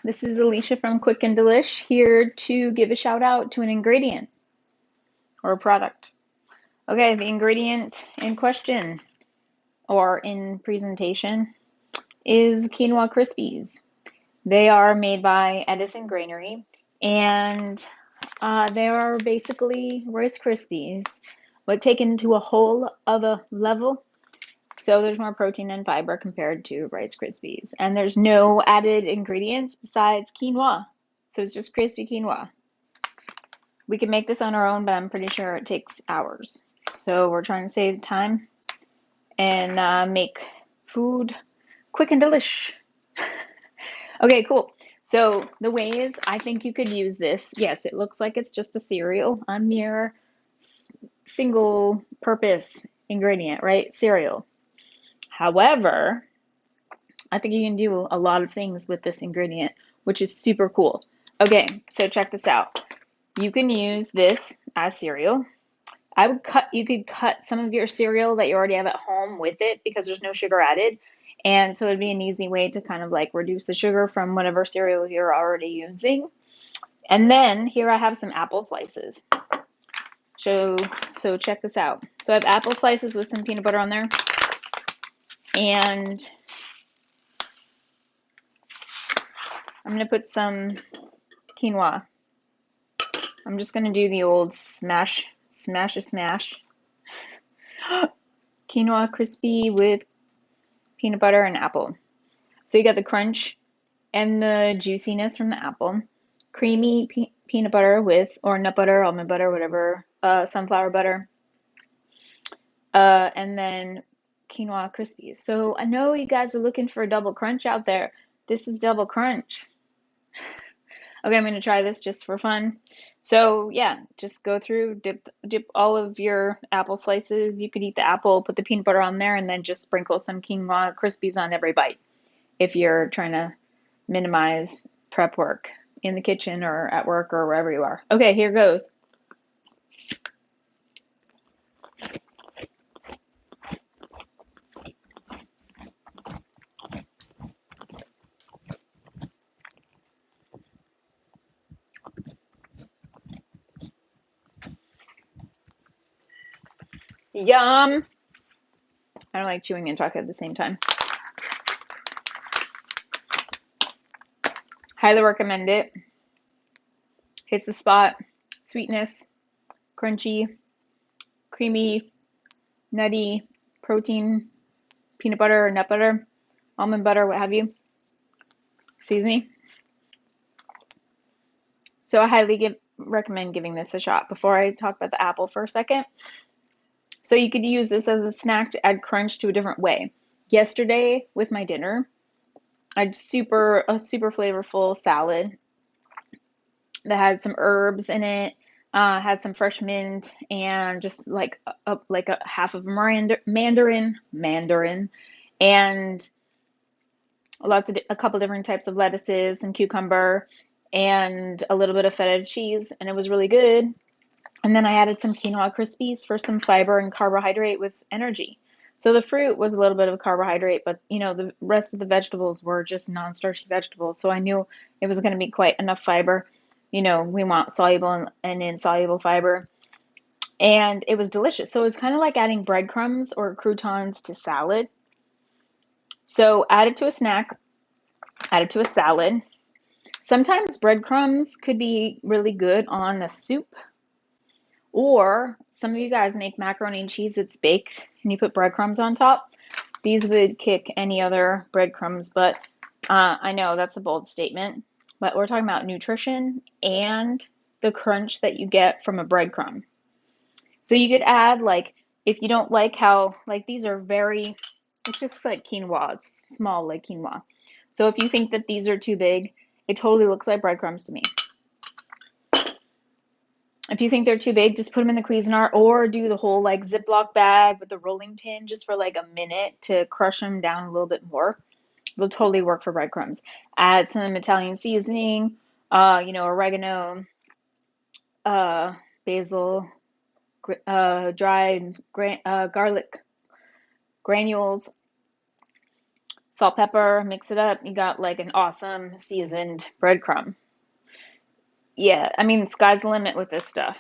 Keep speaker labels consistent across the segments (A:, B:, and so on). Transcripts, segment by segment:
A: This is Alicia from Quick and Delish here to give a shout out to an ingredient or a product. Okay, the ingredient in question or in presentation is quinoa crispies. They are made by Edison Granary and they are basically Rice Krispies, but taken to a whole other level. So there's more protein and fiber compared to Rice Krispies. And there's no added ingredients besides quinoa. So it's just crispy quinoa. We can make this on our own, but I'm pretty sure it takes hours. So we're trying to save time and make food quick and delish. Okay, cool. So the ways I think you could use this, yes, it looks like it's just a cereal, a mere single purpose ingredient, right? Cereal. However, I think you can do a lot of things with this ingredient, which is super cool. Okay, so check this out. You can use this as cereal. You could cut some of your cereal that you already have at home with it because there's no sugar added. And so it'd be an easy way to kind of like reduce the sugar from whatever cereal you're already using. And then here I have some apple slices. So check this out. So I have apple slices with some peanut butter on there. And I'm going to put some quinoa. I'm just going to do the old smash. Quinoa crispy with peanut butter and apple. So you got the crunch and the juiciness from the apple. Creamy peanut butter with, or nut butter, almond butter, whatever, sunflower butter. And then quinoa crispies. So I know you guys are looking for a double crunch out there. This is double crunch. Okay, I'm going to try this just for fun. So yeah, just go through, dip all of your apple slices. You could eat the apple, put the peanut butter on there, and then just sprinkle some quinoa crispies on every bite if you're trying to minimize prep work in the kitchen or at work or wherever you are. Okay, here goes. Yum! I don't like chewing and talking at the same time. Highly recommend it. Hits the spot. Sweetness, crunchy, creamy, nutty, protein, peanut butter or nut butter, almond butter, what have you. Excuse me. So I highly recommend giving this a shot. Before I talk about the apple for a second. So you could use this as a snack to add crunch to a different way. Yesterday with my dinner, I had a super flavorful salad that had some herbs in it, had some fresh mint, and just like a half of mandarin, and a couple different types of lettuces and cucumber, and a little bit of feta cheese, and it was really good. And then I added some quinoa crispies for some fiber and carbohydrate with energy. So the fruit was a little bit of carbohydrate, but the rest of the vegetables were just non-starchy vegetables. So I knew it was going to be quite enough fiber. We want soluble and insoluble fiber. And it was delicious. So it was kind of like adding breadcrumbs or croutons to salad. So add it to a snack, add it to a salad. Sometimes breadcrumbs could be really good on a soup. Or some of you guys make macaroni and cheese that's baked and you put breadcrumbs on top. These would kick any other breadcrumbs, but I know that's a bold statement. But we're talking about nutrition and the crunch that you get from a breadcrumb. So you could add, like, if you don't like how, like, these are it's just like quinoa. It's small like quinoa. So if you think that these are too big, it totally looks like breadcrumbs to me. If you think they're too big, just put them in the Cuisinart or do the whole like Ziploc bag with the rolling pin just for like a minute to crush them down a little bit more. They'll totally work for breadcrumbs. Add some Italian seasoning, oregano, basil, dried garlic granules, salt, pepper, mix it up. You got like an awesome seasoned breadcrumb. Yeah, I mean, sky's the limit with this stuff.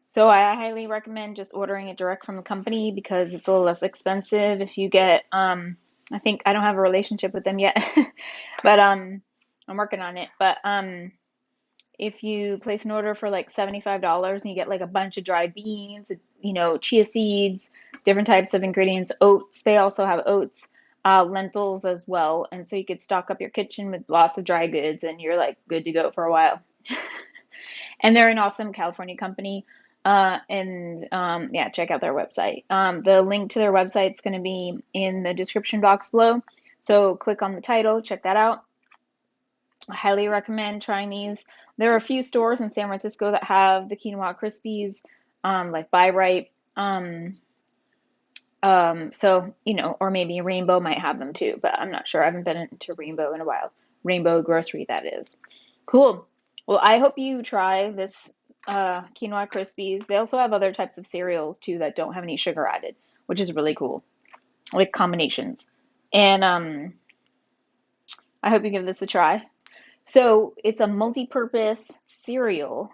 A: So I highly recommend just ordering it direct from the company because it's a little less expensive. If you get, I think I don't have a relationship with them yet, but I'm working on it. But if you place an order for like $75 and you get like a bunch of dried beans, chia seeds, different types of ingredients, oats. They also have oats, lentils as well. And so you could stock up your kitchen with lots of dry goods and you're like good to go for a while. And they're an awesome California company. Yeah, check out their website. The link to their website is going to be in the description box below. So click on the title, check that out. I highly recommend trying these. There are a few stores in San Francisco that have the quinoa crispies, like Buy Right. So, or maybe Rainbow might have them too, but I'm not sure. I haven't been into Rainbow in a while. Rainbow Grocery, that is. Cool. Well, I hope you try this quinoa crispies. They also have other types of cereals too that don't have any sugar added, which is really cool, like combinations. And I hope you give this a try. So it's a multi-purpose cereal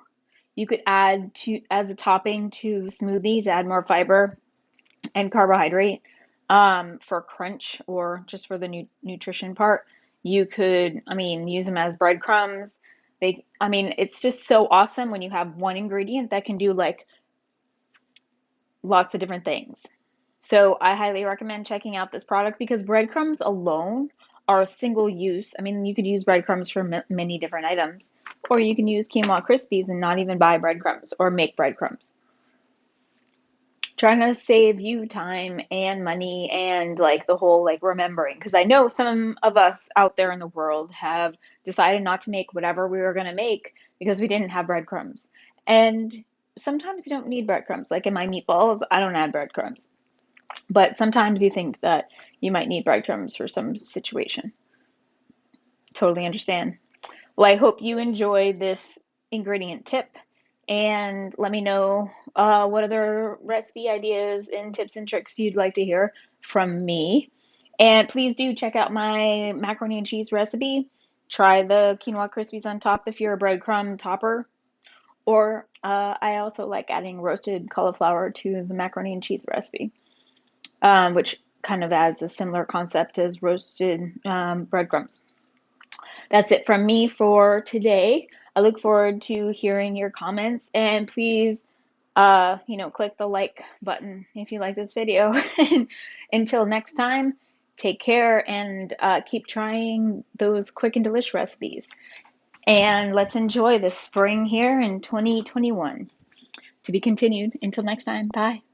A: you could add to as a topping to smoothie to add more fiber and carbohydrate, for crunch or just for the nutrition part. You could, use them as breadcrumbs. It's just so awesome when you have one ingredient that can do like lots of different things. So I highly recommend checking out this product because breadcrumbs alone are a single use. You could use breadcrumbs for many different items, or you can use quinoa crispies and not even buy breadcrumbs or make breadcrumbs. Trying to save you time and money and like the whole like remembering, because I know some of us out there in the world have decided not to make whatever we were going to make because we didn't have breadcrumbs. And sometimes you don't need breadcrumbs. Like in my meatballs, I don't add breadcrumbs. But sometimes you think that you might need breadcrumbs for some situation. Totally understand. Well, I hope you enjoy this ingredient tip and let me know what other recipe ideas and tips and tricks you'd like to hear from me. And please do check out my macaroni and cheese recipe. Try the quinoa crispies on top if you're a breadcrumb topper. Or I also like adding roasted cauliflower to the macaroni and cheese recipe, which kind of adds a similar concept as roasted breadcrumbs. That's it from me for today. I look forward to hearing your comments and please, click the like button if you like this video. And until next time, take care and keep trying those quick and delish recipes. And let's enjoy the spring here in 2021. To be continued. Until next time, bye.